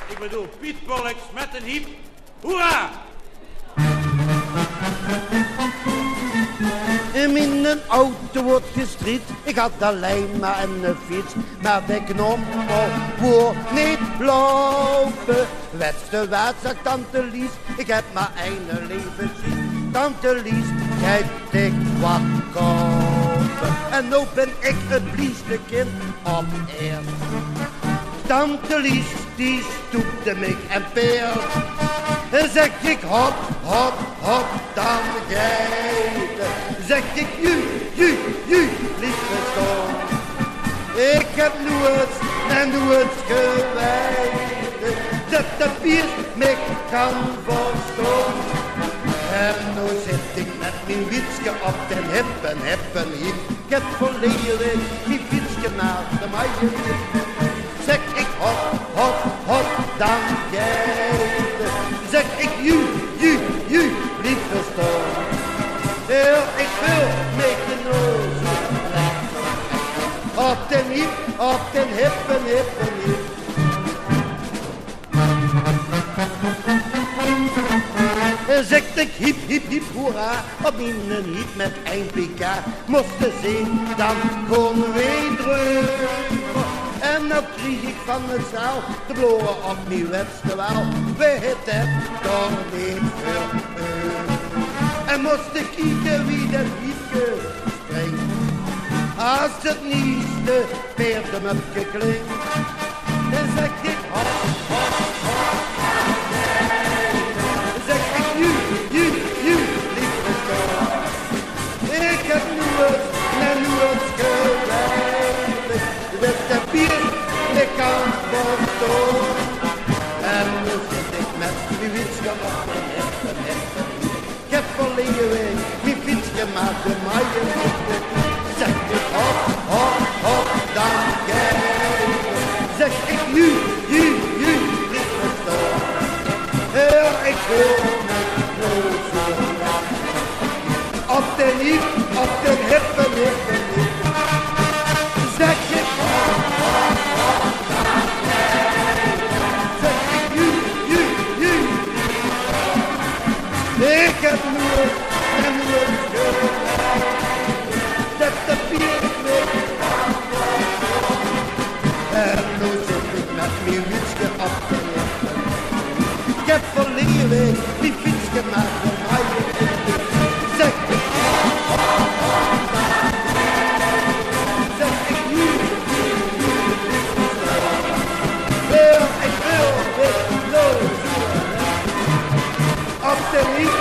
Ik bedoel Piet Pollux met een hiep. Hoera! In mijn auto wordt gestried, ik had alleen maar een fiets. Maar de knommel voor niet lopen. Wedstrijd, zegt tante Lies, ik heb maar één leven zien. Tante Lies, geef ik wat kopen. En nu ben ik het blieste kind op eer. Tante Lies, die stoepte mij en peer. En zeg ik hop, hop, hop, dan geiten. Zeg ik ju, lieve zoon. Ik heb nooit geweten. Dat de bier me kan verstaan. En nu zit ik met mijn wietsje op den heppen hier. Ik heb verleden week mijn fietsje naar de maaien. Zeg ik hop, hop, hop, dan geiten. Zeg ik ju, lieve stoom. Ja, ik wil met de noze. Op den hippen hier. Zeg ik hiep, hoera, op mijn hiep met een pk. Moesten zien, dan kon we terug. En nou kreeg ik van het zaal de bloren op mijn wetsterwaal. We het toch niet veel en moest ik kijken wie dat wietje springt. Als het nieste peert hem opgeklinkt. Dan zeg ik hop, hop, hop. Dan zeg ik ju, lieve stoom. Ik heb nooit geweten. Dat de bier, de kan verstaan. En nu zit ik met die wietje op de heppen. Ik heb verleden week mijn fietsje maar de maaien. Zeg ik hop, hop, hop, dan geiten. Zeg ik ju, lieve stoom. Ja, ik wil met roze. Op de hippen. Zeg ik hop, hop, hop, dan geiten. Zeg ik ju. Ik heb nooit geweten. Dat de bier me kan verstaan. En nu zit ik met mijn wietsje op de lippen. Ik heb verleden week die fietsje maar voor mij. Zeg ik zeg ik nu. Ja, ik wil dit lozen. Op de liefde.